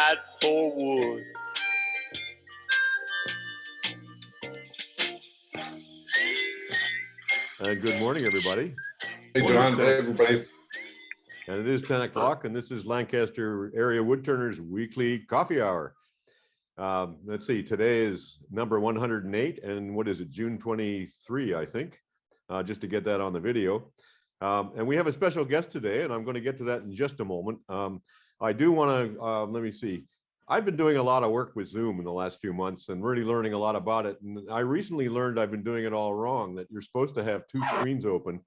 fight for wood. And good morning, everybody. Hey, John. Hey, everybody. And it is 10 o'clock, and this is Lancaster Area Woodturners Weekly Coffee Hour. Let's see, today is number 108, and what is it, June 23, I think, just to get that on the video. And we have a special guest today, and I'm going to get to that in just a moment. I do want to, let me see. I've been doing a lot of work with Zoom in the last few months and really learning a lot about it. And I recently learned I've been doing it all wrong, that you're supposed to have two screens open,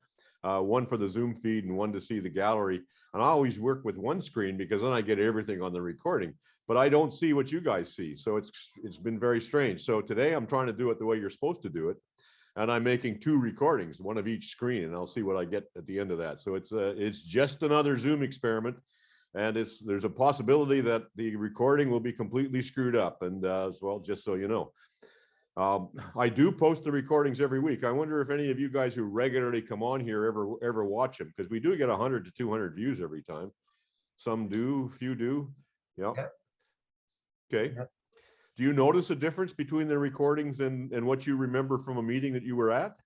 one for the Zoom feed and one to see the gallery. And I always work with one screen because then I get everything on the recording, but I don't see what you guys see. So it's been very strange. So today I'm trying to do it the way you're supposed to do it. And I'm making two recordings, one of each screen, and I'll see what I get at the end of that. So it's just another Zoom experiment. And there's a possibility that the recording will be completely screwed up. And as well, just so you know, I do post the recordings every week. I wonder if any of you guys who regularly come on here ever watch them, because we do get 100 to 200 views every time. Some do, few do. Yeah. Okay. Do you notice a difference between the recordings and what you remember from a meeting that you were at?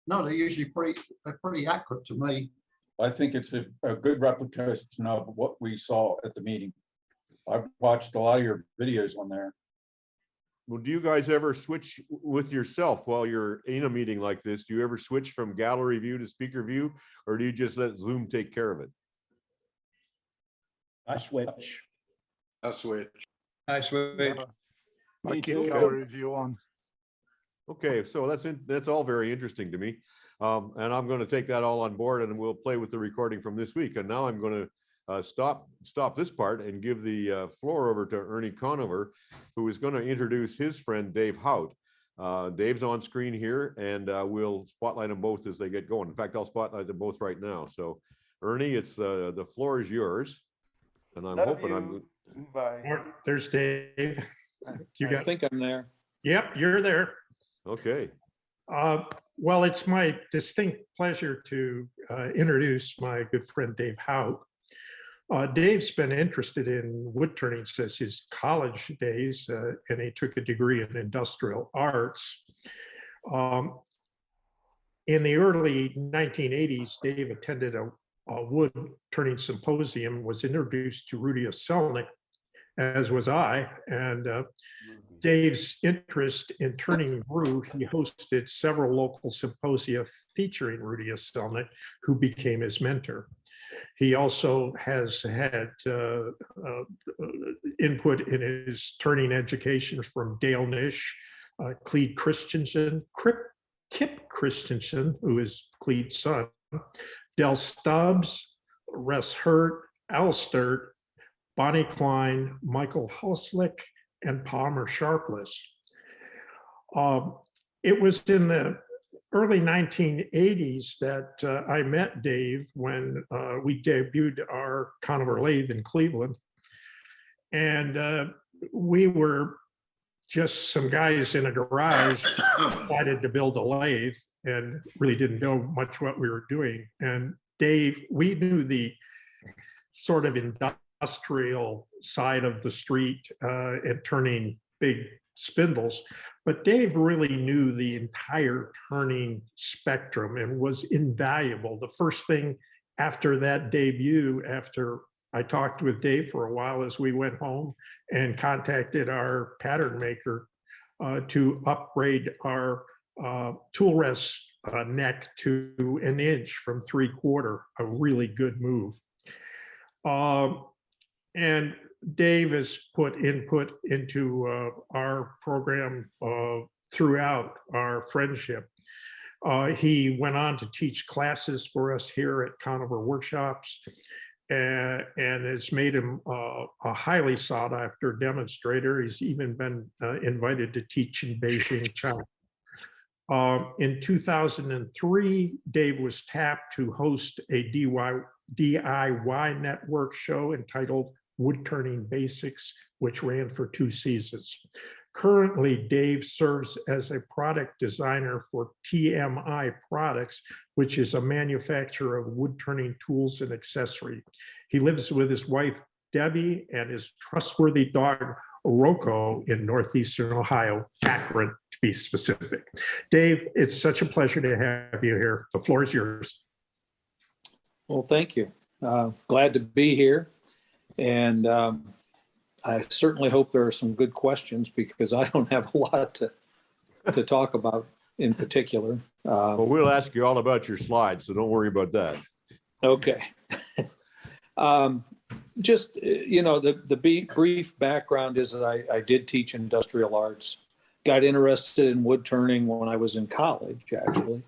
No, they're usually pretty accurate to me. I think it's a good replication of what we saw at the meeting. I've watched a lot of your videos on there. Well, do you guys ever switch with yourself while you're in a meeting like this? Do you ever switch from gallery view to speaker view, or do you just let Zoom take care of it? I switch. I switch. I switch. I keep gallery view on. Okay, so that's all very interesting to me, and I'm going to take that all on board, and we'll play with the recording from this week. And now I'm going to stop this part and give the floor over to Ernie Conover, who is going to introduce his friend Dave Hout. Dave's on screen here, and we'll spotlight them both as they get going. In fact, I'll spotlight them both right now. So, Ernie, it's the floor is yours, and I'm hoping Bye. There's Dave. I think I'm there. Yep, you're there. Okay. Well, it's my distinct pleasure to introduce my good friend Dave Hout. Dave's been interested in wood turning since his college days, and he took a degree in industrial arts. In the early 1980s, Dave attended a wood turning symposium, was introduced to Rudy Osolnik, as was I, and Dave's interest in turning grew. He hosted several local symposia featuring Rudy Osolnik, who became his mentor. He also has had input in his turning education from Dale Nish, Clede Christensen, Kip Christensen, who is Clede's son, Del Stubbs, Russ Hurt, Al Sturt, Bonnie Klein, Michael Hoslick, and Palmer Sharpless. It was in the early 1980s that I met Dave when we debuted our Conover lathe in Cleveland. And we were just some guys in a garage decided to build a lathe and really didn't know much what we were doing. And Dave, we knew the sort of industrial side of the street and turning big spindles, but Dave really knew the entire turning spectrum and was invaluable. The first thing after that debut, after I talked with Dave for a while, as we went home and contacted our pattern maker to upgrade our tool rest neck to 1 inch from 3/4, a really good move. And Dave has put input into our program throughout our friendship. He went on to teach classes for us here at Conover Workshops, and has made him a highly sought after demonstrator. He's even been invited to teach in Beijing, China. In 2003, Dave was tapped to host a DIY network show entitled Wood Turning Basics, which ran for 2 seasons. Currently, Dave serves as a product designer for TMI Products, which is a manufacturer of wood turning tools and accessories. He lives with his wife, Debbie, and his trustworthy dog, Rocco, in Northeastern Ohio, Akron, to be specific. Dave, it's such a pleasure to have you here. The floor is yours. Well, thank you. Glad to be here. And I certainly hope there are some good questions because I don't have a lot to talk about in particular. Well, we'll ask you all about your slides, so don't worry about that. Okay. Just, the brief background is that I did teach industrial arts, got interested in wood turning when I was in college, actually,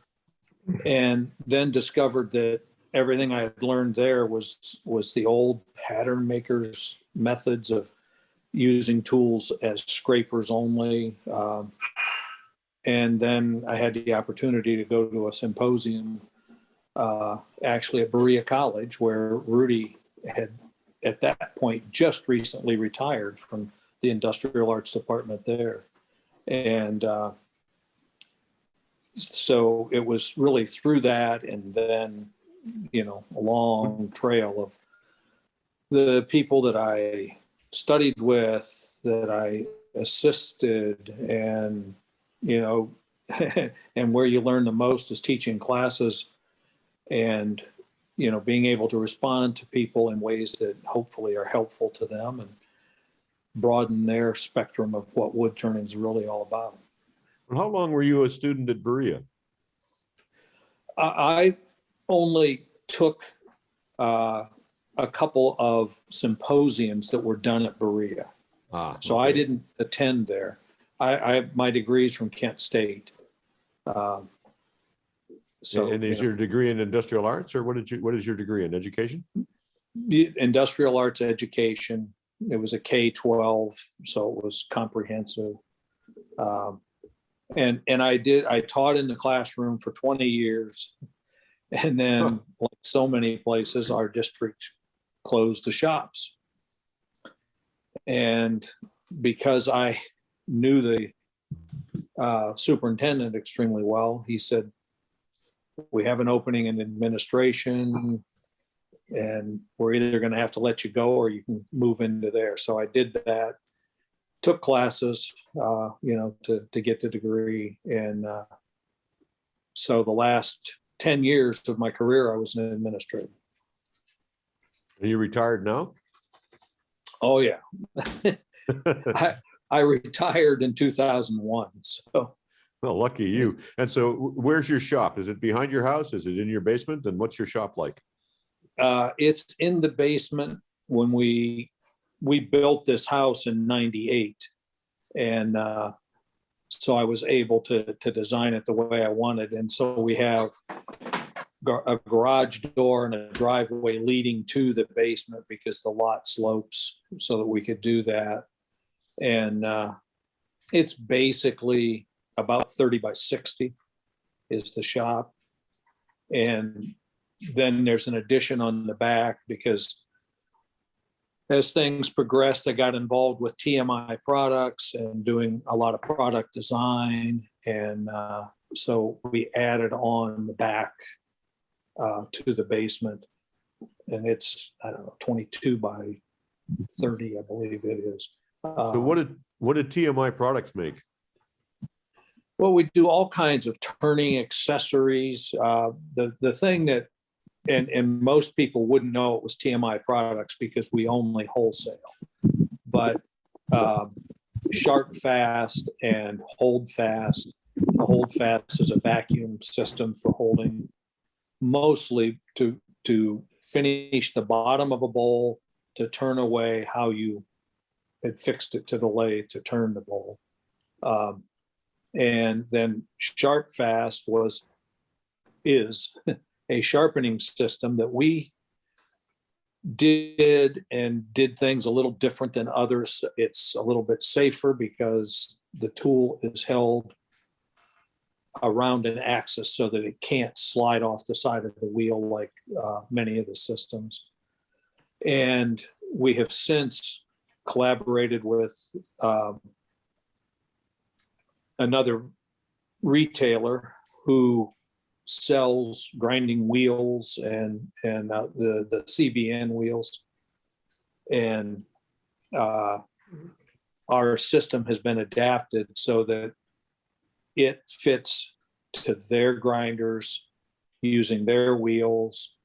and then discovered that everything I had learned there was the old pattern makers methods of using tools as scrapers only. And then I had the opportunity to go to a symposium, actually at Berea College, where Rudy had at that point just recently retired from the industrial arts department there. And so it was really through that, and then, a long trail of the people that I studied with, that I assisted, and, and where you learn the most is teaching classes and, being able to respond to people in ways that hopefully are helpful to them and broaden their spectrum of what wood turning is really all about. Well, how long were you a student at Berea? I only took a couple of symposiums that were done at Berea. So I didn't attend there. My degree is from Kent State. And is your degree in industrial arts, or what is your degree in education? Industrial arts education. It was a K-12, so it was comprehensive. And I taught in the classroom for 20 years. And then, like so many places, our district closed the shops. And because I knew the superintendent extremely well, he said, "We have an opening in administration, and we're either going to have to let you go or you can move into there." So I did that, took classes, to get the degree. And so the last 10 years of my career, I was an administrator. Are you retired now? Oh, yeah. I retired in 2001. So. Well, lucky you. And so where's your shop? Is it behind your house? Is it in your basement? And what's your shop like? It's in the basement. When we built this house in '98. And so I was able to design it the way I wanted. And so we have a garage door and a driveway leading to the basement because the lot slopes, so that we could do that. And it's basically about 30 by 60 is the shop. And then there's an addition on the back because as things progressed, I got involved with TMI Products and doing a lot of product design. And so we added on the back to the basement. And it's, 22 by 30, I believe it is. So what did TMI Products make? Well, we do all kinds of turning accessories. The thing that, and most people wouldn't know it was TMI Products because we only wholesale, but Sharp Fast and Hold Fast. The Hold Fast is a vacuum system for holding, mostly to finish the bottom of a bowl, to turn away how you had fixed it to the lathe to turn the bowl. And then Sharp Fast is a sharpening system that we did things a little different than others. It's a little bit safer because the tool is held around an axis so that it can't slide off the side of the wheel like many of the systems. And we have since collaborated with another retailer who sells grinding wheels and the CBN wheels. And our system has been adapted so that it fits to their grinders using their wheels,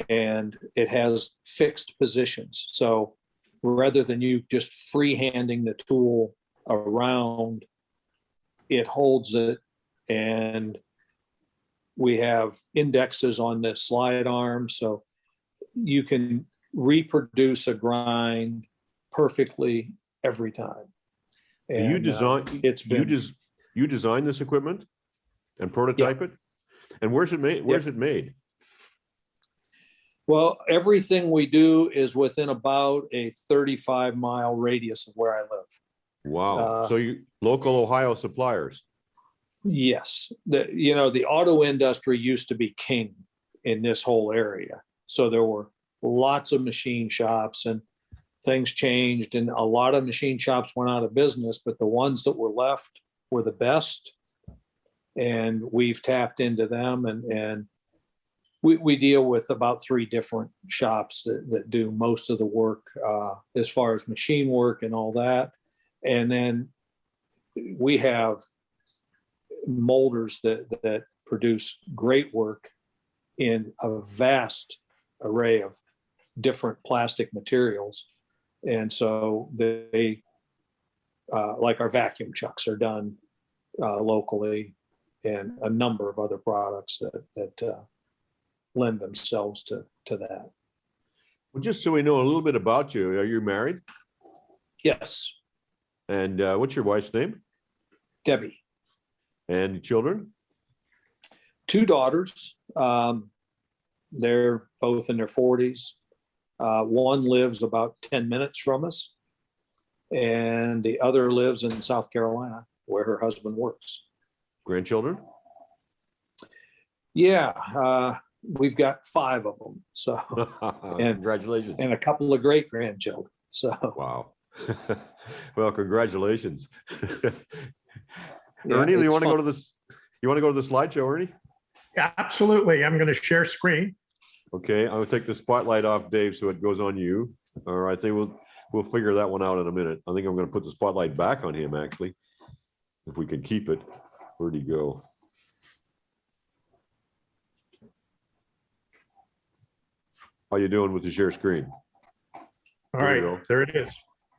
and it has fixed positions. So rather than you just freehanding the tool around, it holds it, and we have indexes on the slide arm, so you can reproduce a grind perfectly every time. And You design, it's been, you design this equipment and prototype it? And where's it made? Where's it made? well, everything we do is within about a 35-mile radius of where I live. Wow. So you local Ohio suppliers. Yes, the auto industry used to be king in this whole area. So there were lots of machine shops, and things changed, and a lot of machine shops went out of business, but the ones that were left were the best. And we've tapped into them, and we deal with about 3 different shops that do most of the work as far as machine work and all that. And then we have molders that produce great work in a vast array of different plastic materials. And so they, like our vacuum chucks are done locally, and a number of other products that lend themselves to that. Well, just so we know a little bit about you, are you married? Yes, And what's your wife's name? Debbie. And children? 2 daughters. They're both in their 40s. One lives about 10 minutes from us, and the other lives in South Carolina, where her husband works. Grandchildren? Yeah, we've got 5 of them. So, Congratulations. and a couple of great grandchildren. So, Wow. Well, congratulations. yeah, Ernie, do you it's want to go fun. to this? You want to go to the slideshow, Ernie? Yeah, absolutely. I'm going to share screen. Okay, I'll take the spotlight off Dave so it goes on you. Or I think we'll figure that one out in a minute. I think I'm going to put the spotlight back on him, actually, if we can keep it. Where'd he go? How you doing with the share screen? All There we right, go. there it is.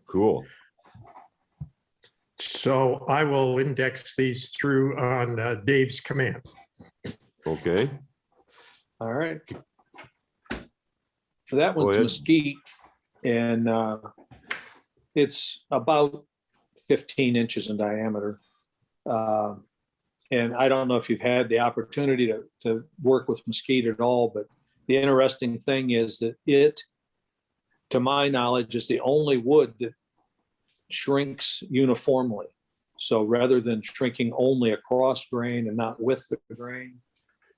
Cool. So I will index these through on Dave's command. Okay. All right. That Go one's ahead. mesquite, and it's about 15 inches in diameter. And I don't know if you've had the opportunity to work with mesquite at all, but the interesting thing is that it, to my knowledge, is the only wood that shrinks uniformly. So rather than shrinking only across grain and not with the grain,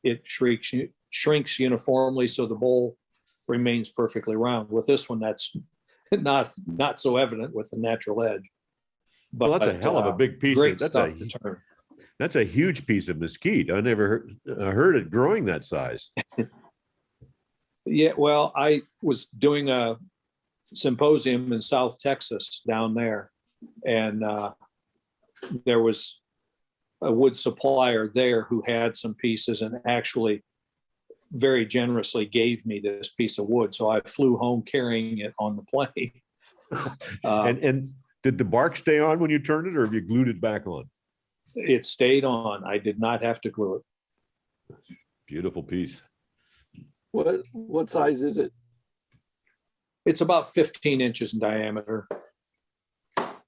it shrinks uniformly, so the bowl remains perfectly round. With this one, that's not so evident with the natural edge. But Well, that's a hell of a big piece. Great That's stuff to turn. That's a huge piece of mesquite. I never heard it growing that size. Yeah, well, I was doing a symposium in South Texas down there, and there was a wood supplier there who had some pieces and actually very generously gave me this piece of wood. So I flew home carrying it on the plane. And did the bark stay on when you turned it, or have you glued it back on? It stayed on. I did not have to glue it. Beautiful piece. What size is it? It's about 15 inches in diameter,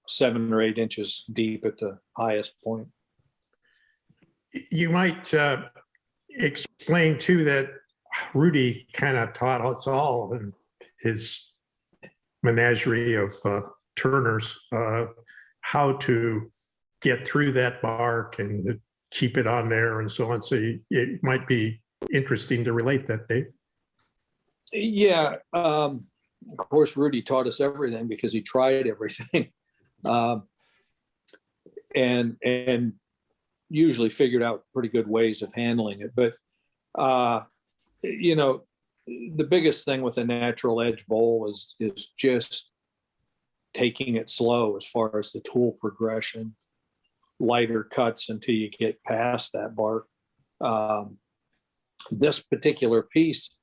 7 or 8 inches deep at the highest point. You might explain too that Rudy kind of taught us all in his menagerie of turners how to get through that bark and keep it on there and so on. So it might be interesting to relate that, Dave. Yeah, of course, Rudy taught us everything because he tried everything. And usually figured out pretty good ways of handling it. But, you know, the biggest thing with a natural edge bowl is just taking it slow as far as the tool progression, lighter cuts until you get past that bark. This particular piece,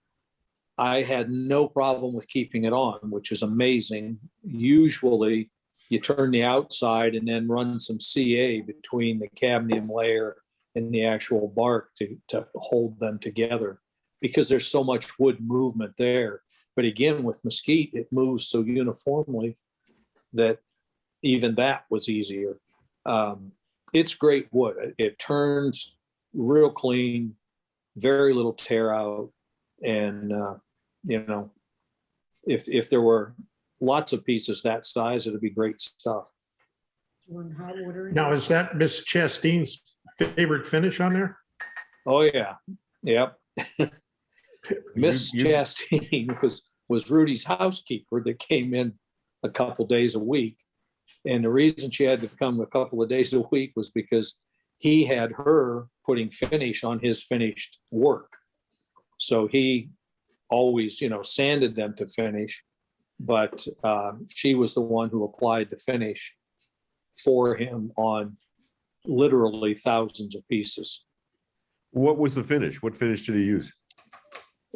I had no problem with keeping it on, which is amazing. Usually you turn the outside and then run some CA between the cadmium layer and the actual bark to hold them together, because there's so much wood movement there. But again, with mesquite, it moves so uniformly that even that was easier. It's great wood. It turns real clean, very little tear out. And, you know, if there were lots of pieces that size, it'd be great stuff. Now, is that Miss Chastain's favorite finish on there? Oh, yeah. Yep. Miss You- Chastain was Rudy's housekeeper that came in a couple days a week. And the reason she had to come a couple of days a week was because he had her putting finish on his finished work. So he always, you know, sanded them to finish, but she was the one who applied the finish for him on literally thousands of pieces. What was the finish? What finish did he use?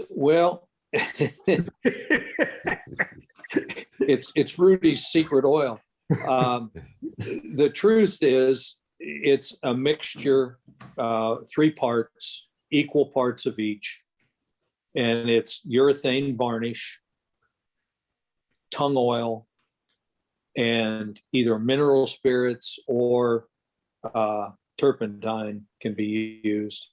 Well, it's Rudy's secret oil. The truth is, it's a mixture, 3 parts, equal parts of each, and it's urethane varnish, tung oil, and either mineral spirits or turpentine can be used.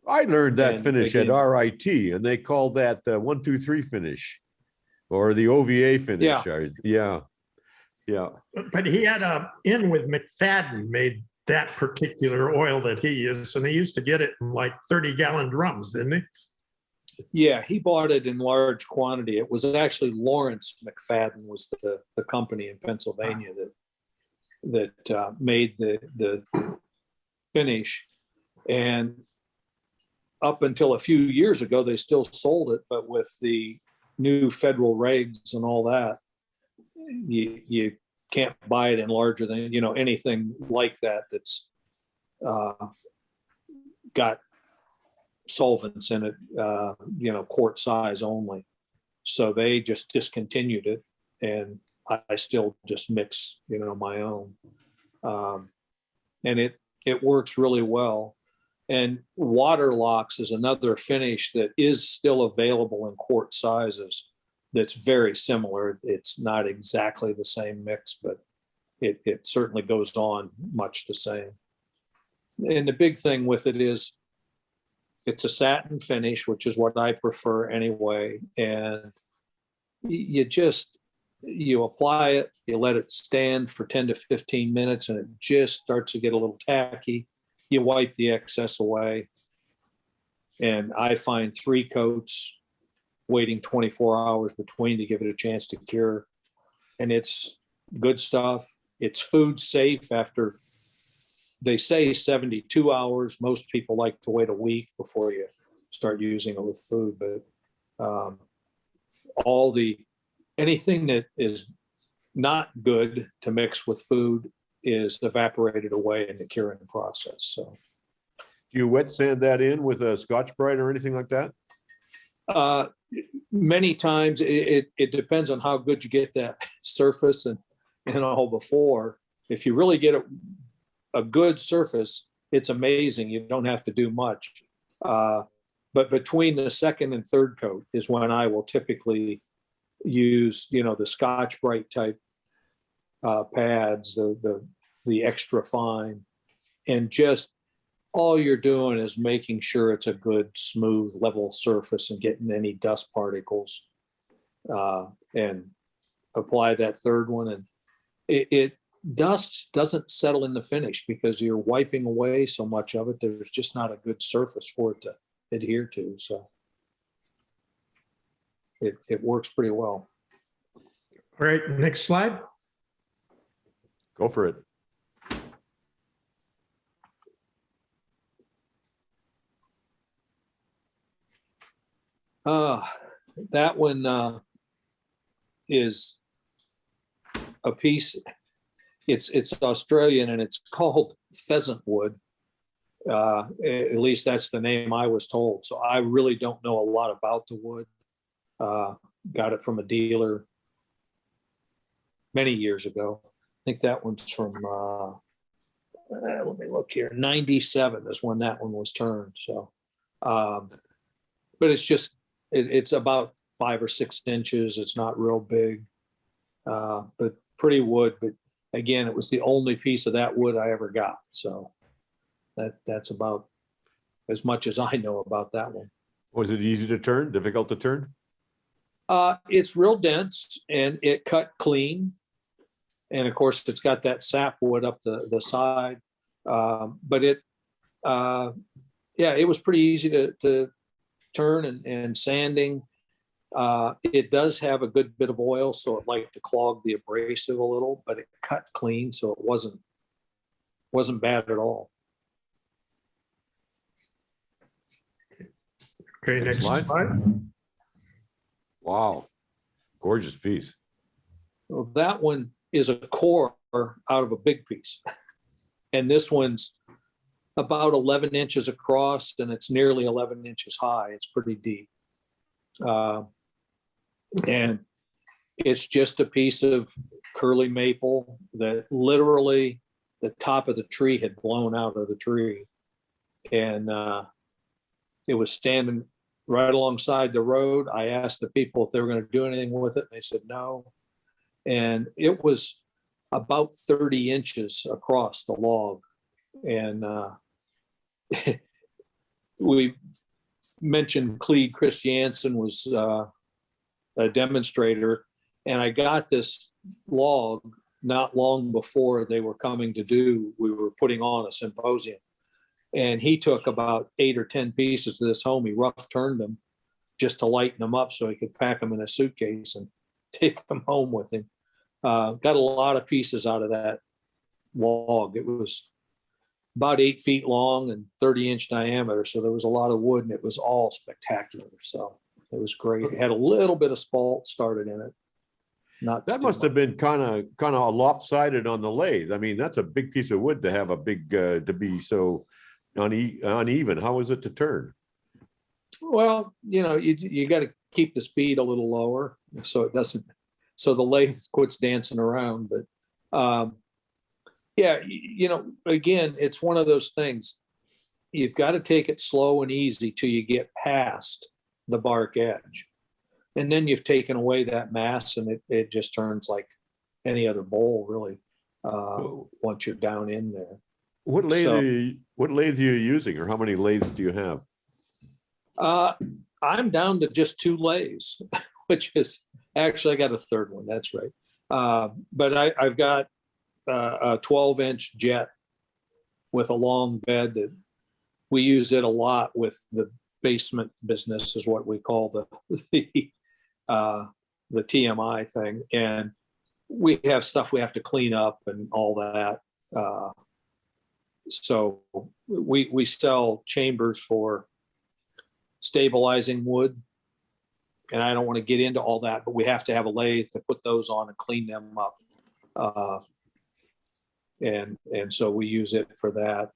I learned that And finish again- at RIT, and they called that 1, 2, 3 finish, or the OVA finish. Yeah. Yeah. But he had a in with McFadden made that particular oil that he used, and he used to get it in like 30-gallon drums, didn't he? Yeah, he bought it in large quantity. It was actually Lawrence McFadden was the company in Pennsylvania that made the finish. And up until a few years ago, they still sold it, but with the new federal regs and all that, you can't buy it in larger than, you know, anything like that that's got solvents in it, you know, quart size only. So they just discontinued it, and I still just mix, you know, my own. And it works really well. And Waterlocks is another finish that is still available in quart sizes that's very similar. It's not exactly the same mix, but it certainly goes on much the same. And the big thing with it is it's a satin finish, which is what I prefer anyway. And you apply it, you let it stand for 10 to 15 minutes, and it just starts to get a little tacky. You wipe the excess away. And I find 3 coats, waiting 24 hours between to give it a chance to cure. And it's good stuff. It's food safe after, they say 72 hours. Most people like to wait a week before you start using it with food. But anything that is not good to mix with food is evaporated away in the curing process. So, Do you wet sand that in with a Scotch-Brite or anything like that? many times it depends on how good you get that surface and all before. If you really get a good surface, it's amazing. You don't have to do much. But between the second and third coat is when I will typically use, the Scotch-Brite type pads, the extra fine, and just all you're doing is making sure it's a good, smooth, level surface and getting any dust particles, and apply that third one. And dust doesn't settle in the finish because you're wiping away so much of it. There's just not a good surface for it to adhere to. So it works pretty well. All right, next slide. Go for it. That one is a piece. It's Australian and it's called pheasant wood. At least that's the name I was told. So I really don't know a lot about the wood. Got it from a dealer many years ago. I think that one's from, let me look here, 97 is when that one was turned. So, but it's just, it's about 5 or 6 inches. It's not real big, but pretty wood. But again, it was the only piece of that wood I ever got. So that's about as much as I know about that one. Was it easy to turn, difficult to turn? It's real dense and it cut clean. And of course, it's got that sapwood up the side. But it was pretty easy to turn and sanding. It does have a good bit of oil, so it liked to clog the abrasive a little, but it cut clean, so it wasn't bad at all. Okay, Next next slide. slide. Wow, gorgeous piece. Well, that one is a core out of a big piece. And this one's about 11 inches across and it's nearly 11 inches high. It's pretty deep. And it's just a piece of curly maple that literally the top of the tree had blown out of the tree. And it was standing right alongside the road. I asked the people if they were going to do anything with it. And they said no. And it was about 30 inches across the log. And we mentioned Clede Christiansen was a demonstrator. And I got this log not long before they were coming to do, we were putting on a symposium. And he took about 8 or 10 pieces of this home. He rough turned them just to lighten them up so he could pack them in a suitcase and take them home with him. Got a lot of pieces out of that log. It was about 8 feet long and 30-inch diameter. So there was a lot of wood and it was all spectacular. So it was great. It had a little bit of spalt started in it. Not That too must have much. been kind of lopsided on the lathe. I mean, that's a big piece of wood to have a big, to be so uneven. How was it to turn? Well, you got to keep the speed a little lower so it doesn't, so the lathe quits dancing around. But again, it's one of those things. You've got to take it slow and easy till you get past the bark edge. And then you've taken away that mass and it just turns like any other bowl, really, once you're down in there. What lathe are you using, or how many lathes do you have? I'm down to just 2 lathes, which is actually I got a third one. That's right. But I've got a 12-inch jet with a long bed that we use it a lot with the basement business is what we call the TMI thing. And we have stuff we have to clean up and all that. So we sell chambers for stabilizing wood. And I don't want to get into all that, but we have to have a lathe to put those on and clean them up. And so we use it for that.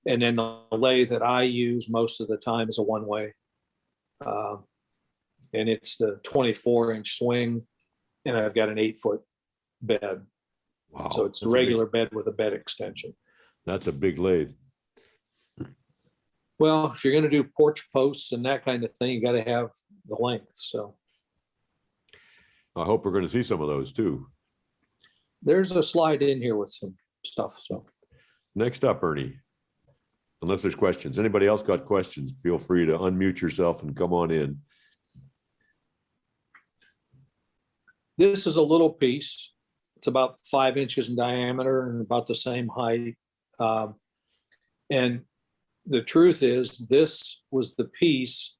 And then the lathe that I use most of the time is a one-way. And it's the 24-inch swing. And I've got an 8-foot bed. Wow. So it's a that's regular bed with a bed extension. That's a big lathe. Well, if you're going to do porch posts and that kind of thing, you got to have the length. So I hope we're going to see some of those too. there's a slide in here with some stuff. So Next up, Ernie, unless there's questions. Anybody else got questions? Feel free to unmute yourself and come on in. this is a little piece. It's about 5 inches in diameter and about the same height. And the truth is, this was the piece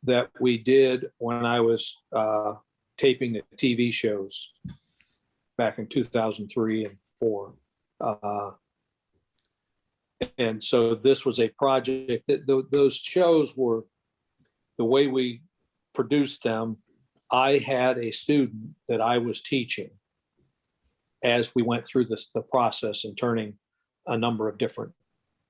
that we did when I was taping the TV shows back in 2003 and 4. And so this was a project that those shows were, the way we produced them, I had a student that I was teaching as we went through the process and turning a number of different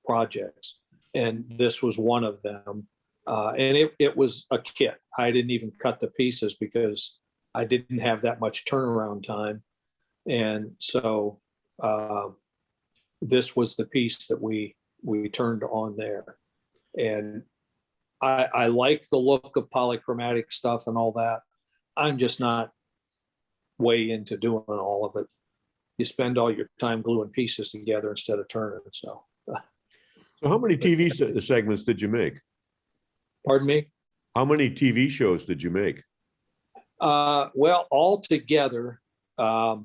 projects. And this was one of them. And it was a kit. I didn't even cut the pieces because I didn't have that much turnaround time. And so this was the piece that we turned on there. And I like the look of polychromatic stuff and all that. I'm just not way into doing all of it. You spend all your time gluing pieces together instead of turning. So how many TV segments did you make? Pardon me? How many TV shows did you make? Well, altogether, a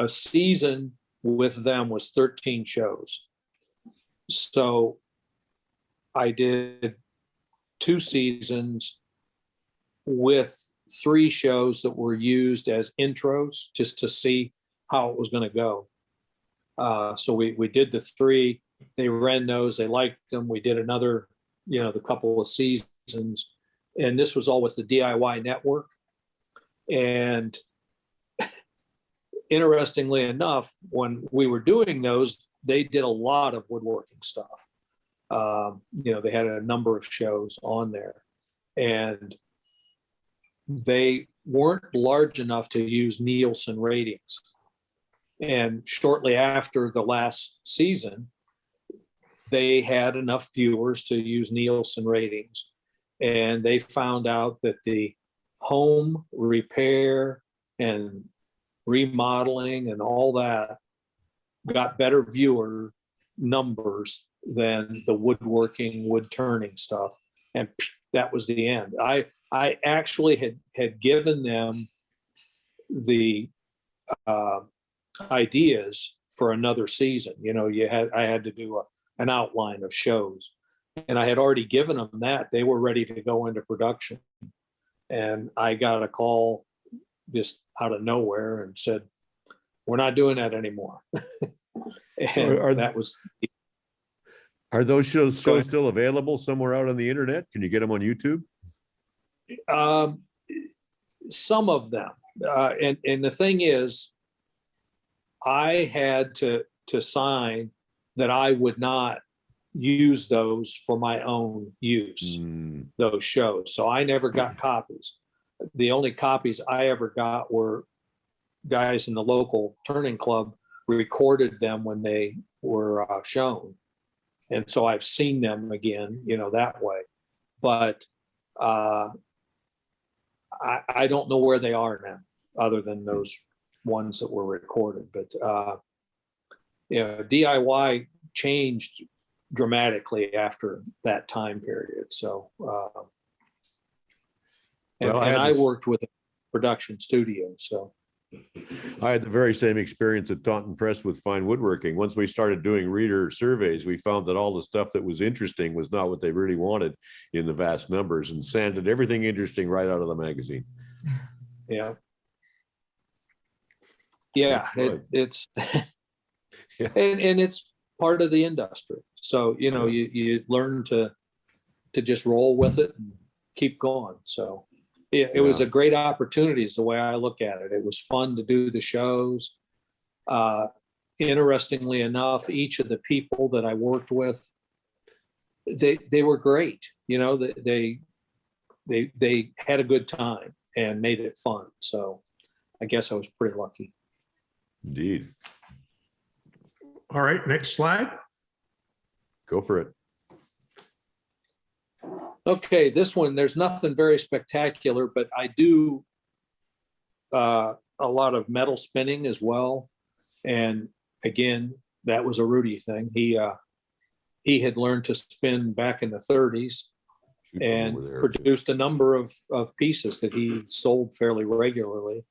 season with them was 13 shows. So I did 2 seasons with 3 shows that were used as intros just to see how it was going to go. So we did the 3. They ran those. They liked them. We did another, the couple of seasons. And this was all with the DIY network. And interestingly enough, when we were doing those, they did a lot of woodworking stuff. They had a number of shows on there. And they weren't large enough to use Nielsen ratings. And shortly after the last season, they had enough viewers to use Nielsen ratings. And they found out that the home repair and remodeling and all that got better viewer numbers than the woodworking, wood turning stuff. And that was the end. I actually had given them the ideas for another season. I had to do an outline of shows, and I had already given them that. They were ready to go into production, and I got a call just out of nowhere and said, "We're not doing that anymore." And that was. Are those shows still available somewhere out on the internet? Can you get them on YouTube? Some of them, and the thing is, I had to sign that I would not use those for my own use, those shows. So I never got copies. The only copies I ever got were guys in the local turning club recorded them when they were shown. And so I've seen them again, that way. But I don't know where they are now, other than those ones that were recorded. But DIY changed dramatically after that time period. So, I worked with a production studio. So I had the very same experience at Taunton Press with fine woodworking. Once we started doing reader surveys, we found that all the stuff that was interesting was not what they really wanted in the vast numbers, and sanded everything interesting right out of the magazine. Yeah. Yeah, it's Yeah. and it's part of the industry. So, you learn to just roll with it and keep going. So it was a great opportunity is the way I look at it. It was fun to do the shows. Interestingly enough, each of the people that I worked with, they were great. They had a good time and made it fun. So I guess I was pretty lucky. Indeed. All right, next slide. Go for it. Okay, this one, there's nothing very spectacular, but I do a lot of metal spinning as well. And again, that was a Rudy thing. He had learned to spin back in the 30s and produced a number of pieces that he sold fairly regularly.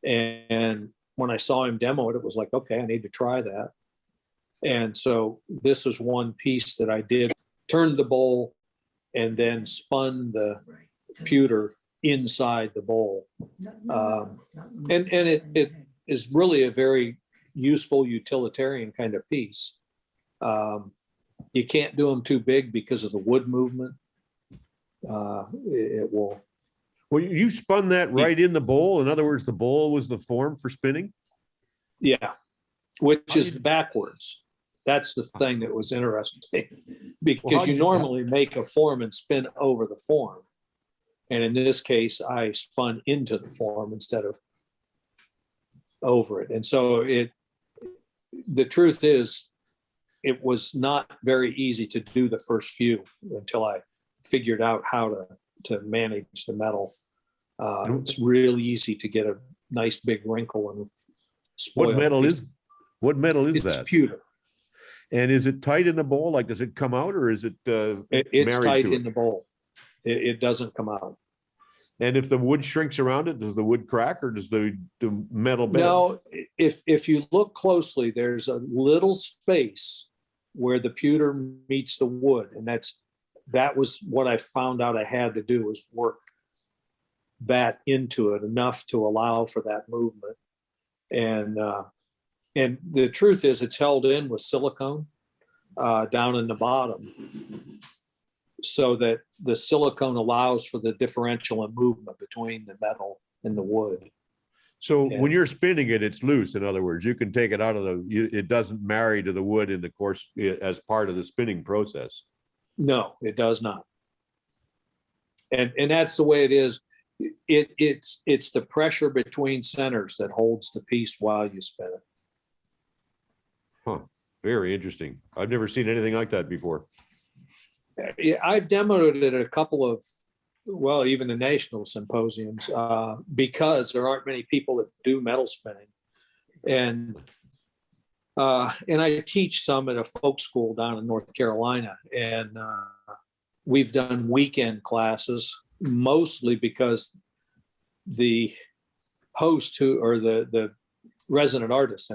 And when I saw him demo it, it was like, okay, I need to try that. And so this was one piece that I did, turned the bowl and then spun the pewter inside the bowl. And it is really a very useful utilitarian kind of piece. You can't do them too big because of the wood movement. it will. Well, you spun that right in the bowl. In other words, the bowl was the form for spinning. Yeah, which How is did- backwards. That's the thing that was interesting, Well, because how'd you you- normally make a form and spin over the form. And in this case, I spun into the form instead of over it. And so the truth is, it was not very easy to do the first few until I figured out how to manage the metal. It's really easy to get a nice big wrinkle and spoil. What metal is It's that? pewter. And is it tight in the bowl? Like, does it come out, or is it It's married tight to in it? the bowl. It doesn't come out. And if the wood shrinks around it, does the wood crack, or does the metal bend? No, if you look closely, there's a little space where the pewter meets the wood, and that was what I found out I had to do, was work that into it enough to allow for that movement. And the truth is, it's held in with silicone down in the bottom, so that the silicone allows for the differential in movement between the metal and the wood. So Yeah. when you're spinning it, it's loose. In other words, you can take it out of it doesn't marry to the wood in the course as part of the spinning process. No, it does not. And that's the way it is. It's the pressure between centers that holds the piece while you spin it. Huh. Very interesting. I've never seen anything like that before. Yeah, I've demoed it at a couple of, well, even the national symposiums, because there aren't many people that do metal spinning. And I teach some at a folk school down in North Carolina. And we've done weekend classes, mostly because the host or the resident artist,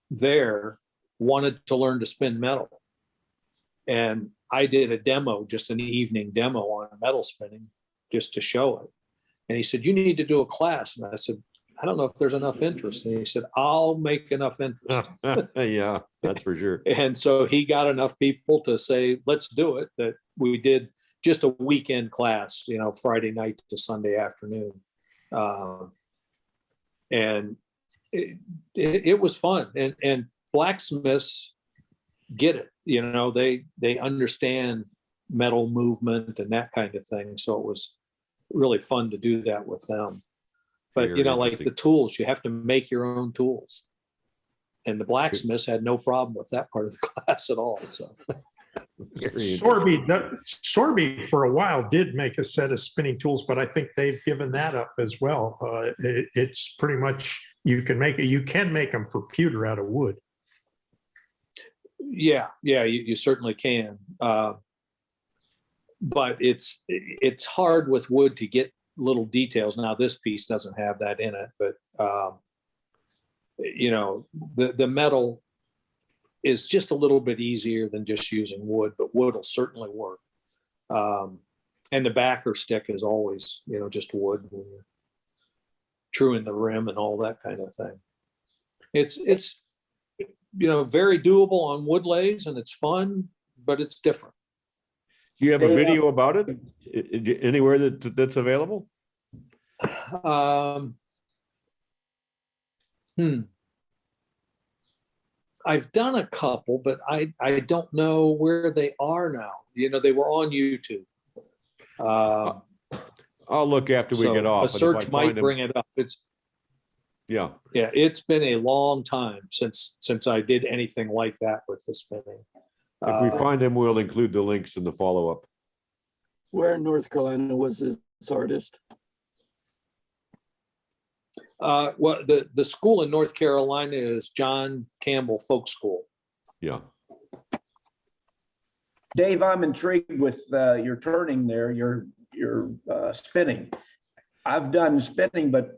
there wanted to learn to spin metal. And I did a demo, just an evening demo on metal spinning, just to show it. And he said, "You need to do a class." And I said, "I don't know if there's enough interest." And he said, "I'll make enough interest." Yeah, that's for sure. And so he got enough people to say, "Let's do it," that we did just a weekend class, Friday night to Sunday afternoon. And it was fun. And blacksmiths get it. They understand metal movement and that kind of thing. So it was really fun to do that with them. But, Very like interesting. the tools, you have to make your own tools. And the blacksmiths had no problem with that part of the class at all. So Very interesting. Sorby for a while did make a set of spinning tools, but I think they've given that up as well. It's pretty much, you can make them for pewter out of wood. yeah, you certainly can. But it's hard with wood to get little details. Now this piece doesn't have that in it, but the metal is just a little bit easier than just using wood, but wood will certainly work. And the backer stick is always, just wood, when you're truing the rim and all that kind of thing. It's very doable on wood lathes, and it's fun, but it's different. Do you have a video about it anywhere that's available? I've done a couple, but I don't know where they are now. They were on YouTube. I'll look after we So get off. a and if I search might find them- bring it up. Yeah. It's been a long time since I did anything like that with the spinning. If we find them, we'll include the links in the follow-up. Where in North Carolina was this artist? Well, the school in North Carolina is John Campbell Folk School. Yeah. Dave, I'm intrigued with your turning there, your spinning. I've done spinning, but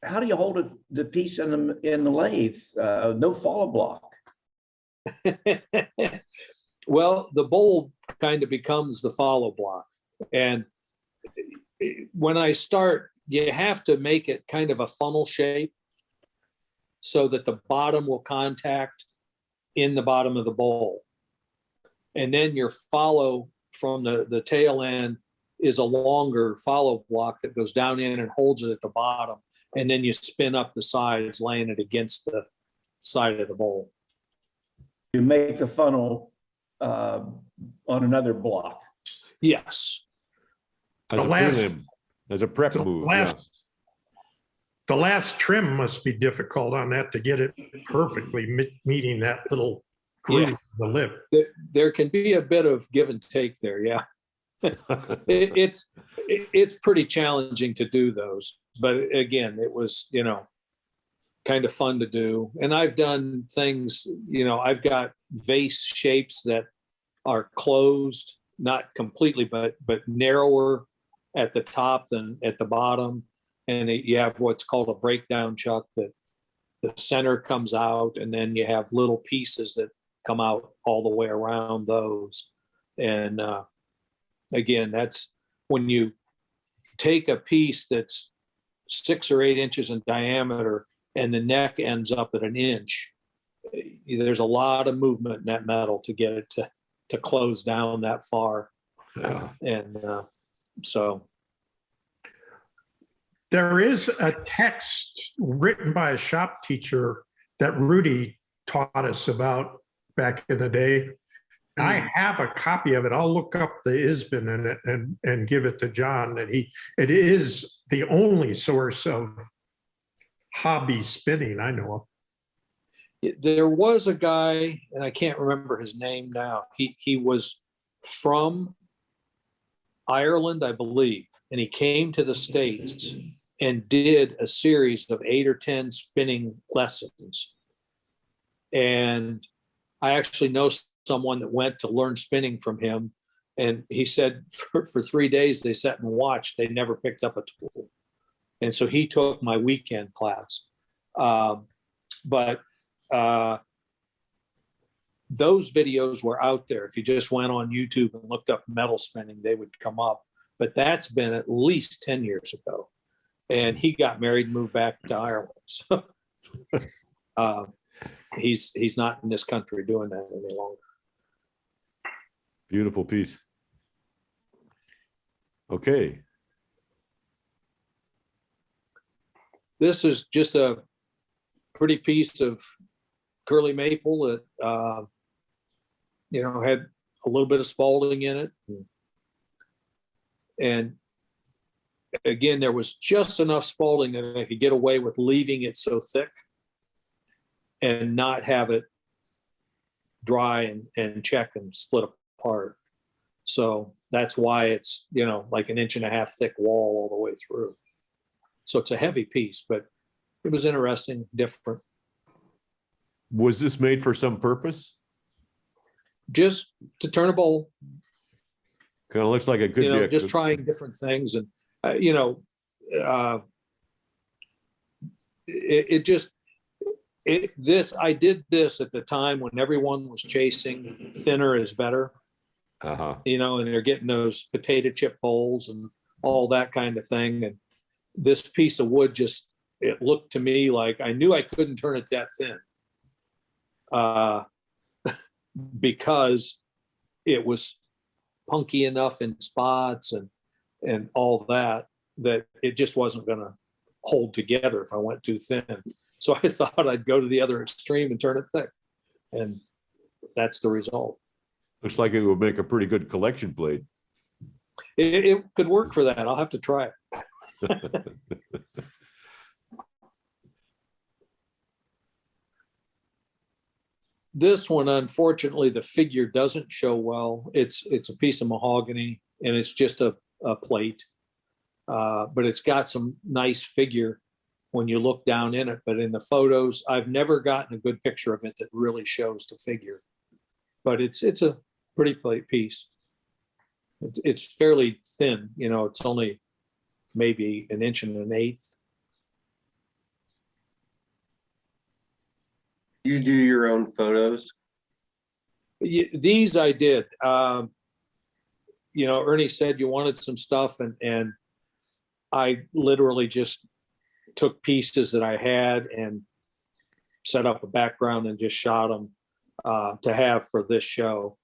how do you hold the piece in the lathe? No follow block. Well, the bowl kind of becomes the follow block. And when I start, you have to make it kind of a funnel shape so that the bottom will contact in the bottom of the bowl. And then your follow from the tail end is a longer follow block that goes down in and holds it at the bottom. And then you spin up the sides, laying it against the side of the bowl. You make the funnel on another block. Yes. As a last- prelim, as a prep the move. last- yeah. The last trim must be difficult on that to get it perfectly meeting that little groove, Yeah. the lip. There can be a bit of give and take there. Yeah. It's pretty challenging to do those, but again, it was, kind of fun to do. And I've done things, I've got vase shapes that are closed, not completely, but narrower at the top than at the bottom. And you have what's called a breakdown chuck, that the center comes out, and then you have little pieces that come out all the way around those. And again, that's when you take a piece that's 6 or 8 inches in diameter and the neck ends up at 1 inch. There's a lot of movement in that metal to get it to close down that far. Yeah. And so. There is a text written by a shop teacher that Rudy taught us about back in the day. I have a copy of it. I'll look up the ISBN in it and give it to John. And it is the only source of hobby spinning I know of. There was a guy, and I can't remember his name now. He was from Ireland, I believe, and he came to the States and did a series of 8 or 10 spinning lessons. And I actually know someone that went to learn spinning from him. And he said for 3 days, they sat and watched. They never picked up a tool. And so he took my weekend class. But those videos were out there. If you just went on YouTube and looked up metal spinning, they would come up. But that's been at least 10 years ago. And he got married and moved back to Ireland. So he's not in this country doing that any longer. Beautiful piece. Okay. This is just a pretty piece of curly maple that, had a little bit of spalding in it. And again, there was just enough spalding that I could get away with leaving it so thick and not have it dry and check and split apart. So that's why it's, like 1.5 inch thick wall all the way through. So it's a heavy piece, but it was interesting, different. Was this made for some purpose? Just to turn a bowl, Kind of looks like it could be a just trying different things. And, I did this at the time when everyone was chasing thinner is better, uh-huh. And they're getting those potato chip bowls and all that kind of thing. And this piece of wood it looked to me like I knew I couldn't turn it that thin because it was punky enough in spots and all that it just wasn't going to hold together if I went too thin. So I thought I'd go to the other extreme and turn it thick. And that's the result. Looks like it would make a pretty good collection blade. It could work for that. I'll have to try it. This one, unfortunately, the figure doesn't show well. It's a piece of mahogany and it's just a plate, but it's got some nice figure when you look down in it. But in the photos, I've never gotten a good picture of it that really shows the figure. But it's a pretty piece. It's fairly thin, it's only maybe 1 1/8 inches. You do your own photos? These I did. Ernie said you wanted some stuff, and I literally just took pieces that I had and set up a background and just shot them to have for this show.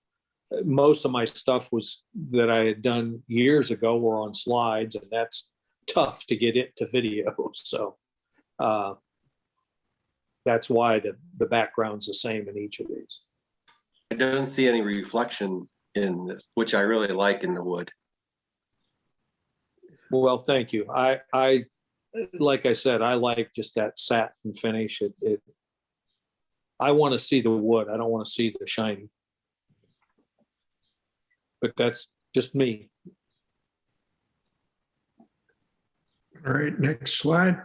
most of my stuff was that I had done years ago were on slides, and that's tough to get it to video. So that's why the background's the same in each of these. I don't see any reflection in this, which I really like in the wood. Well, thank you. I like I said, I like just that satin finish. I want to see the wood. I don't want to see the shiny. But that's just me. All right, next slide.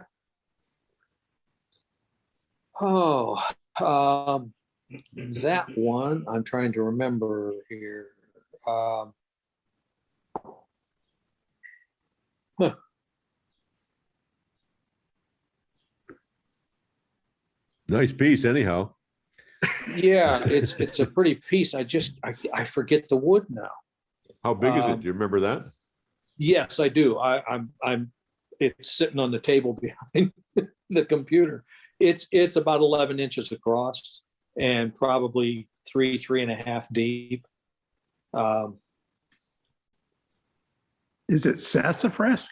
Oh, that one I'm trying to remember here. Nice piece anyhow. Yeah, it's a pretty piece. I forget the wood now. How big is it? Do you remember that? Yes, I do. It's sitting on the table behind the computer. It's about 11 inches across and probably 3.5 deep. Is it sassafras?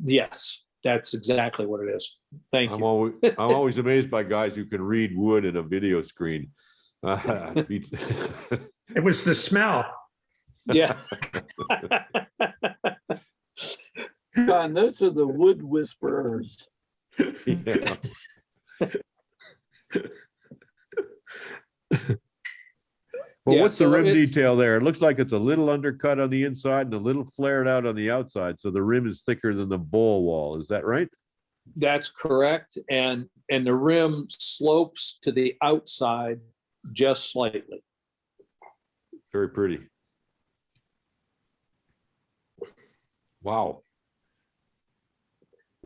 Yes, that's exactly what it is. Thank you. I'm always amazed by guys who can read wood in a video screen. It was the smell. Yeah. John, those are the wood whisperers. Yeah. Well, Yeah, what's the so rim it's- detail there? It looks like it's a little undercut on the inside and a little flared out on the outside. So the rim is thicker than the bowl wall. Is that right? That's correct. And the rim slopes to the outside just slightly. Very pretty. Wow.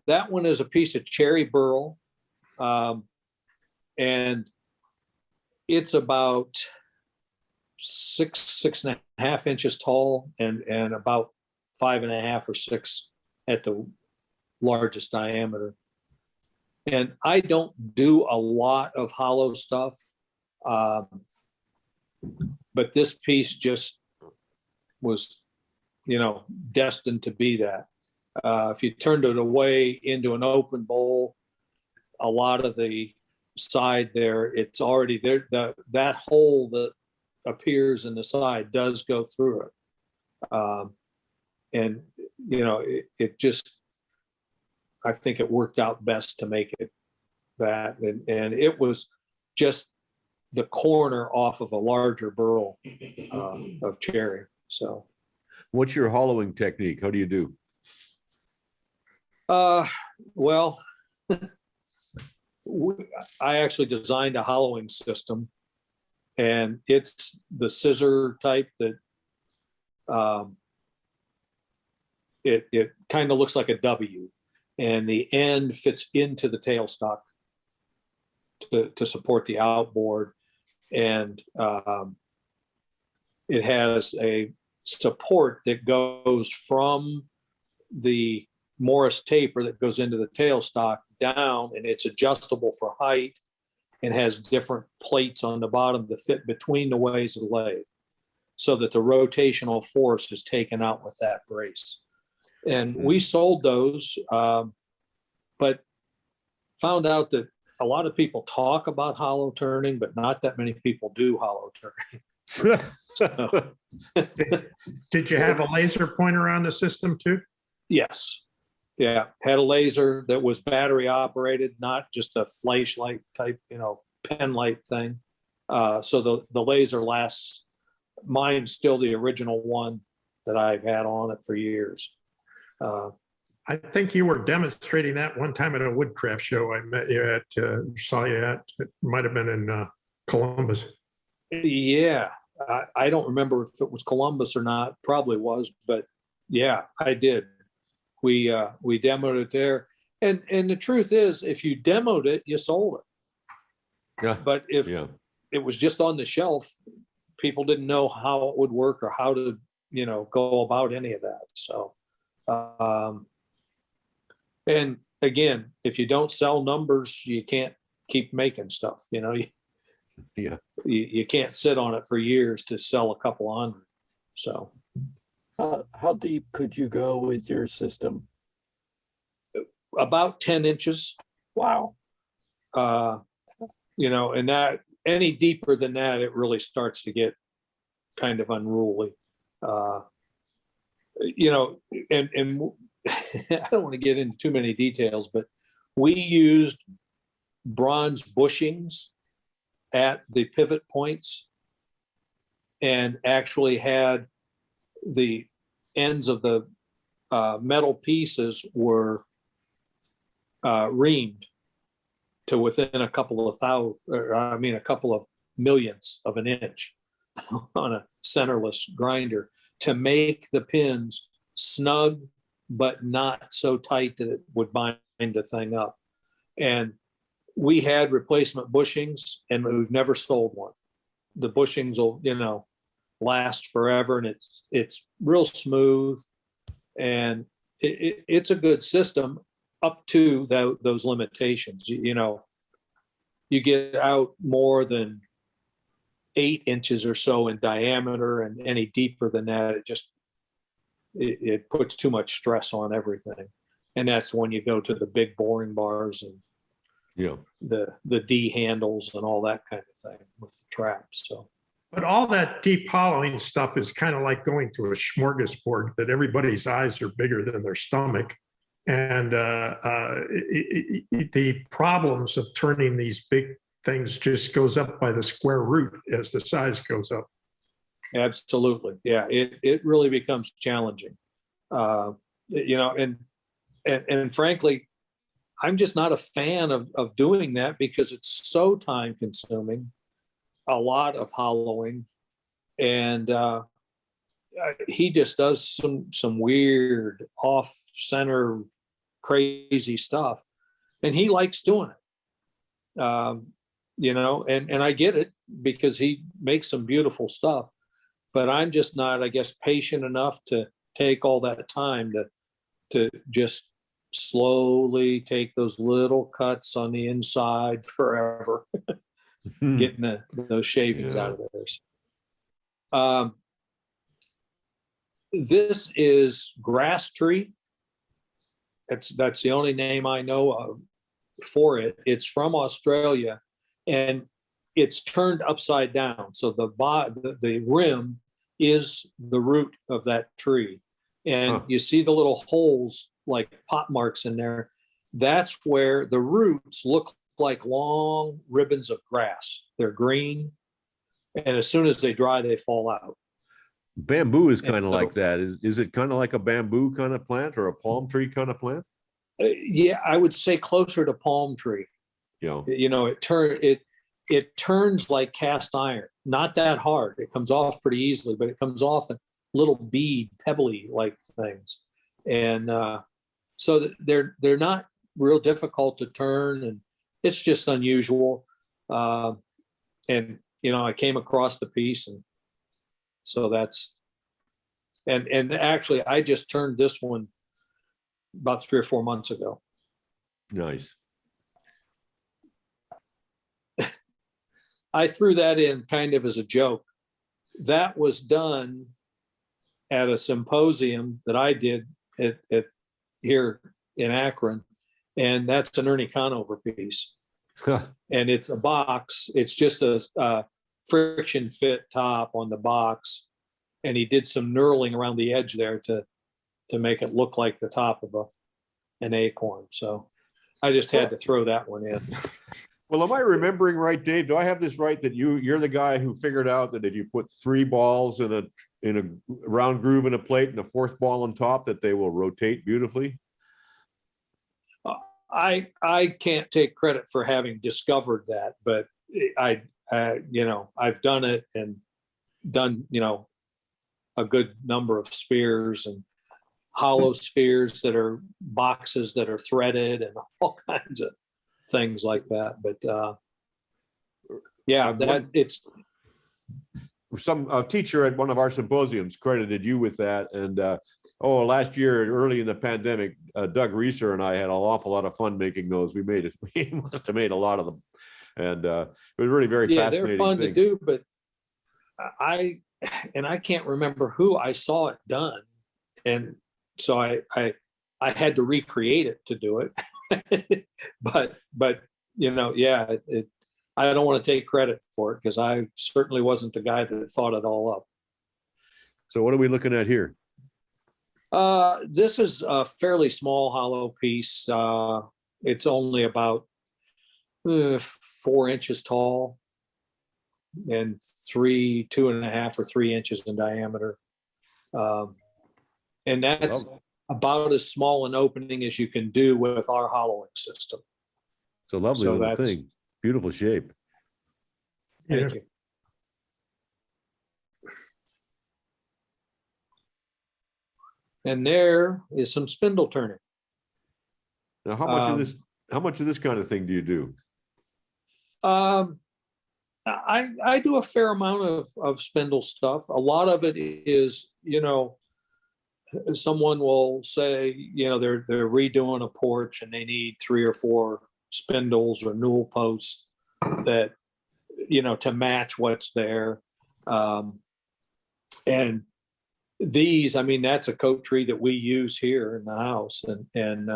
That one is a piece of cherry burl. And it's about 6.5 inches tall and about 5.5 or 6 at the largest diameter. And I don't do a lot of hollow stuff. But this piece just was, destined to be that. If you turned it away into an open bowl, a lot of the side there, it's already there. That hole that appears in the side does go through it. And, it just, I think it worked out best to make it that. And it was just the corner off of a larger burl of cherry. So. What's your hollowing technique? How do you do? Well, I actually designed a hollowing system, and it's the scissor type that it kind of looks like a W, and the end fits into the tailstock to support the outboard, and it has a support that goes from the Morris taper that goes into the tailstock down, and it's adjustable for height and has different plates on the bottom to fit between the ways of the lathe so that the rotational force is taken out with that brace. And we sold those, but found out that a lot of people talk about hollow turning, but not that many people do hollow turning. So, Did you have a laser pointer on the system too? yes. Yeah. Had a laser that was battery operated, not just a flashlight type, pen light thing. So the laser lasts. Mine's still the original one that I've had on it for years. I think you were demonstrating that one time at a woodcraft show I met you at, saw you at. It might have been in Columbus. Yeah. I don't remember if it was Columbus or not. Probably was, but yeah, I did. We demoed it there. And the truth is, if you demoed it, you sold it. Yeah. But if it was just on the shelf, people didn't know how it would work or how to, go about any of that. So, and again, if you don't sell numbers, you can't keep making stuff, Yeah. you can't sit on it for years to sell a couple hundred. So How deep could you go with your system? about 10 inches, Wow. you know, and that any deeper than that, it really starts to get kind of unruly. You know, and I don't want to get into too many details, but we used bronze bushings at the pivot points and actually had the ends of the metal pieces were reamed to within a couple of a couple of millionths of an inch on a centerless grinder to make the pins snug, but not so tight that it would bind the thing up. And we had replacement bushings and we've never sold one. The bushings will, you know, last forever, and it's real smooth, and it's a good system up to those limitations. You know, you get out more than 8 inches or so in diameter, and any deeper than that, it puts too much stress on everything. And that's when you go to the big boring bars and the D handles and all that kind of thing with the trap. So, but all that deep hollowing stuff is kind of like going to a smorgasbord that everybody's eyes are bigger than their stomach. And the problems of turning these big things just goes up by the square root as the size goes up. Absolutely. Yeah, it really becomes challenging. You know, and frankly, I'm just not a fan of doing that because it's so time consuming, a lot of hollowing, and he just does some weird off center crazy stuff, and he likes doing it. You know, and I get it because he makes some beautiful stuff, but I'm just not, I guess, patient enough to take all that time to just slowly take those little cuts on the inside forever, getting those shavings out of there. This is grass tree. That's the only name I know of for it. It's from Australia, and it's turned upside down. So the rim is the root of that tree. And you see the little holes like pot marks in there. That's where the roots look like long ribbons of grass. They're green. And as soon as they dry, they fall out. Bamboo is kind of like that. Is it kind of like a bamboo kind of plant or a palm tree kind of plant? Yeah, I would say closer to palm tree. You know, it turns like cast iron. Not that hard. It comes off pretty easily, but it comes off in little bead, pebbly like things. And so they're not real difficult to turn, and it's just unusual. And you know, I came across the piece, and so that's and actually I just turned this one about 3 or 4 months ago. Nice. I threw that in kind of as a joke. That was done at a symposium that I did at here in Akron, and that's an Ernie Conover piece. And it's a box. It's just a friction fit top on the box, and he did some knurling around the edge there to make it look like the top of an acorn. So I just had to throw that one in. Well, am I remembering right, Dave? Do I have this right that you're the guy who figured out that if you put 3 balls in a round groove in a plate and a 4th ball on top, that they will rotate beautifully? I can't take credit for having discovered that, but you know, I've done it and done, you know, a good number of spears and hollow spheres that are boxes that are threaded and all kinds of things like that. But yeah, that it's some teacher at one of our symposiums credited you with that. And last year, early in the pandemic, Doug Reeser and I had an awful lot of fun making those. We must have made a lot of them. And it was really very Yeah, fascinating they're fun to thing. do, but I can't remember who I saw it done. And so I had to recreate it to do it. but yeah, I don't want to take credit for it because I certainly wasn't the guy that thought it all up. So what are we looking at here? This is a fairly small hollow piece. It's only about 4 inches tall and 2.5 or 3 inches in diameter. And that's about as small an opening as you can do with our hollowing system. It's a lovely So little that's- thing. Beautiful shape. Thank Yeah. you. And there is some spindle turning. Now, how much of this kind of thing do you do? I do a fair amount of spindle stuff. A lot of it is, someone will say, they're redoing a porch and they need 3 or 4 spindles or newel posts that, to match what's there. And these, that's a coat tree that we use here in the house. And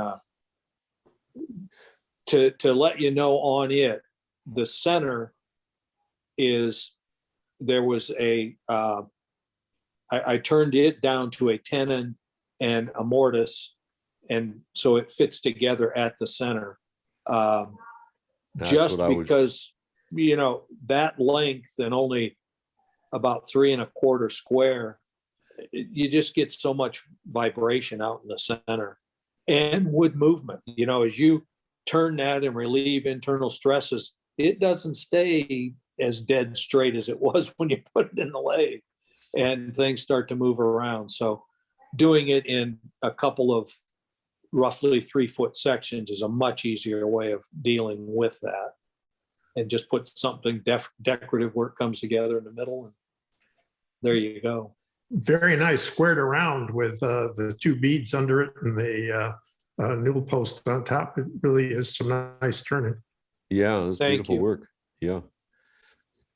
to let you know on it, the center is, there was I turned it down to a tenon and a mortise, and so it fits together at the center. Just because, that length and only about 3 1/4 square, you just get so much vibration out in the center and wood movement. As you turn that and relieve internal stresses, it doesn't stay as dead straight as it was when you put it in the lathe, and things start to move around. So doing it in a couple of roughly 3-foot sections is a much easier way of dealing with that. And just put something decorative where it comes together in the middle, and there you go. Very nice, squared around with the 2 beads under it and the newel post on top. It really is some nice turning. Yeah, that's Thank beautiful you. work. Yeah.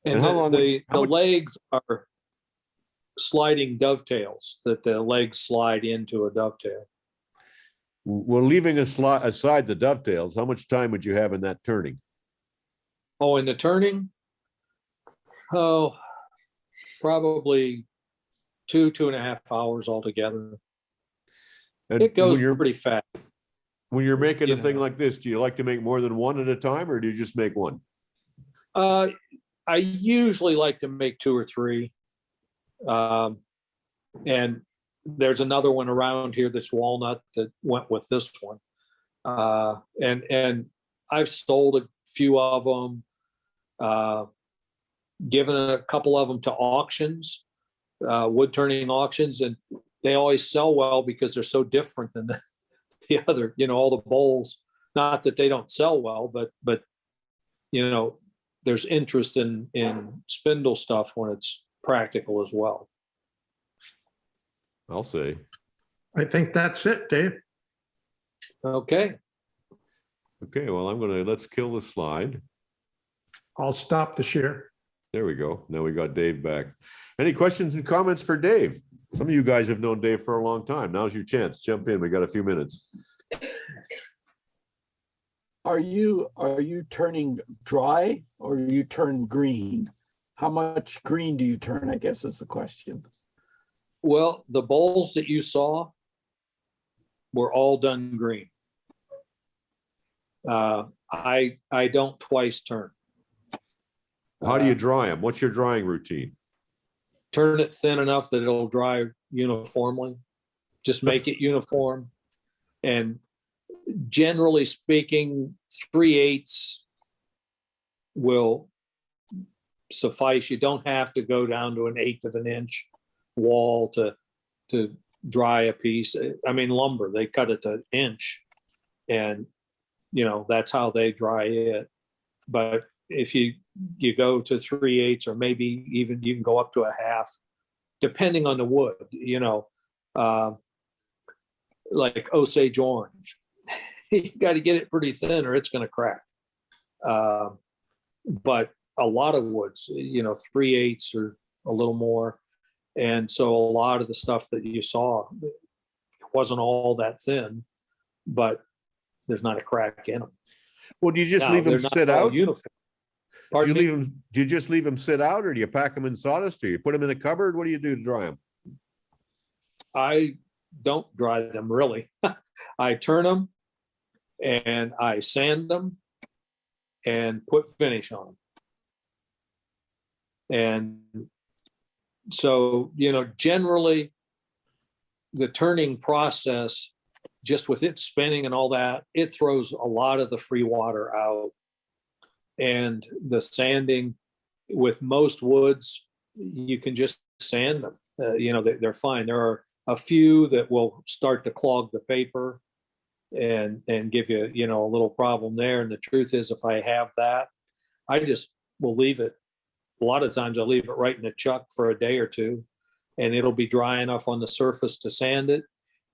And how long the legs are sliding dovetails, that the legs slide into a dovetail. Well, leaving aside the dovetails, how much time would you have in that turning? Oh, and the turning? Oh, probably 2.5 hours altogether. And It goes when you're, pretty fast. when you're making you a thing know. like this, do you like to make more than one at a time, or do you just make one? I usually like to make 2 or 3. And there's another one around here that's walnut that went with this one. And I've sold a few of them, given a couple of them to auctions, wood turning auctions, and they always sell well because they're so different than the other, all the bowls. Not that they don't sell well, but there's interest in spindle stuff when it's practical as well. I'll say. I think that's it, Dave. Okay. Okay, well, let's kill the slide. I'll stop the share. There we go. Now we got Dave back. Any questions and comments for Dave? Some of you guys have known Dave for a long time. Now's your chance. Jump in. We got a few minutes. Are you turning dry or you turn green? How much green do you turn, I guess is the question. Well, the bowls that you saw were all done green. I don't twice turn. How do you dry them? What's your drying routine? Turn it thin enough that it'll dry uniformly. Just make it uniform. And generally speaking, 3/8 will suffice. You don't have to go down to 1/8 of an inch wall to dry a piece. Lumber, they cut it to 1 inch, and that's how they dry it. But if you go to 3/8, or maybe even you can go up to 1/2, depending on the wood, like Osage orange, you got to get it pretty thin or it's going to crack. but a lot of woods, 3/8 or a little more. And so a lot of the stuff that you saw, it wasn't all that thin, but there's not a crack in them. Well, do you just leave them sit out? Uniform. Do you just leave them sit out, or do you pack them in sawdust, or you put them in a cupboard? What do you do to dry them? I don't dry them really. I turn them and I sand them and put finish on them. And so, generally the turning process, just with it spinning and all that, it throws a lot of the free water out. And the sanding, with most woods, you can just sand them. They're fine. There are a few that will start to clog the paper and give you, a little problem there. And the truth is, if I have that, I just will leave it. A lot of times I leave it right in the chuck for a day or two, and it'll be dry enough on the surface to sand it.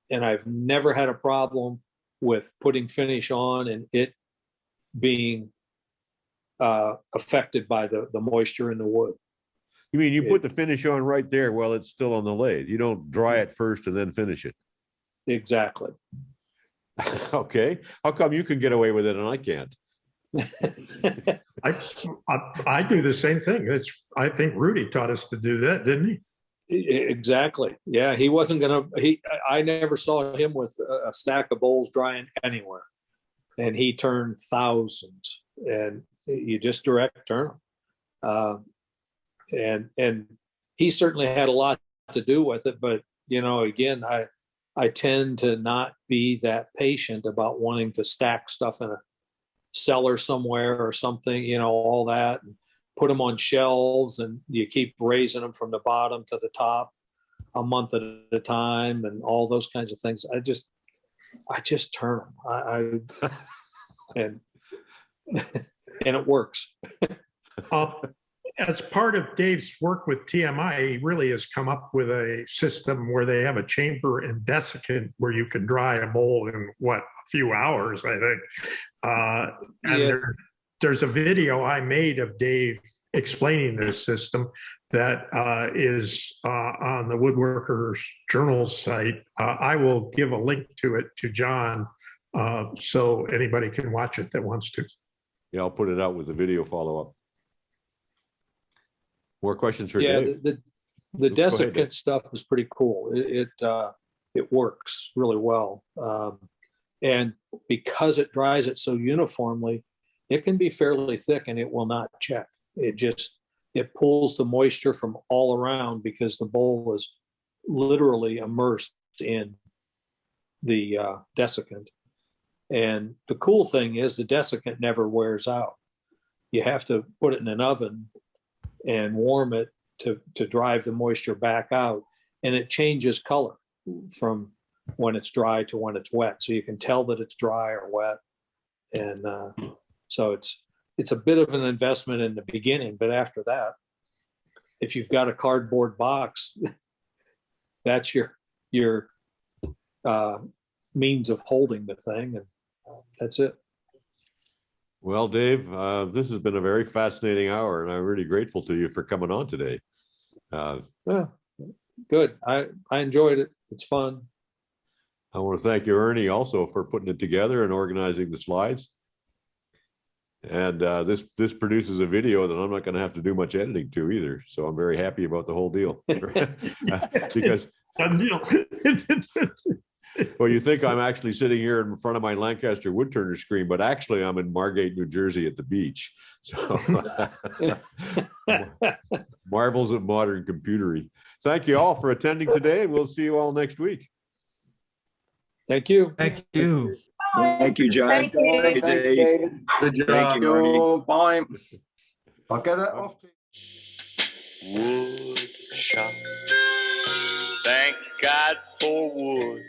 And I've never had a problem with putting finish on and it being affected by the moisture in the wood. You mean you put the finish on right there while it's still on the lathe? You don't dry it first and then finish it? Exactly. Okay. How come you can get away with it and I can't? I do the same thing. I think Rudy taught us to do that, didn't he? Exactly. Yeah, he wasn't I never saw him with a stack of bowls drying anywhere. And he turned thousands, and you just direct turn them. And he certainly had a lot to do with it, but again, I tend to not be that patient about wanting to stack stuff in a cellar somewhere or something, all that, and put them on shelves, and you keep raising them from the bottom to the top a month at a time and all those kinds of things. I just turn them. And it works. As part of Dave's work with TMI, he really has come up with a system where they have a chamber and desiccant where you can dry a bowl in a few hours, I think. And there's a video I made of Dave explaining this system that is on the Woodworkers Journal site. I will give a link to it to John so anybody can watch it that wants to. Yeah, I'll put it out with the video follow-up. More questions for Dave? The desiccant stuff is pretty cool. It works really well. And because it dries it so uniformly, it can be fairly thick and it will not check. It pulls the moisture from all around because the bowl is literally immersed in the desiccant. And the cool thing is the desiccant never wears out. You have to put it in an oven and warm it to drive the moisture back out. And it changes color from when it's dry to when it's wet. So you can tell that it's dry or wet. And so it's a bit of an investment in the beginning, but after that, if you've got a cardboard box, that's your means of holding the thing, and that's it. Well, Dave, this has been a very fascinating hour, and I'm really grateful to you for coming on today. Yeah, good. I enjoyed it. It's fun. I want to thank you, Ernie, also for putting it together and organizing the slides. And this produces a video that I'm not going to have to do much editing to either. So I'm very happy about the whole deal. Because well, you think I'm actually sitting here in front of my Lancaster Woodturner screen, but actually I'm in Margate, New Jersey at the beach. So marvels of modern computery. Thank you all for attending today, and we'll see you all next week. Thank you. Thank you. Thank you, John. Thank you. Thank you, Dave. Good job. Thank you, Ernie. Bye. I'll get it off to Wood shop. Thank God for wood.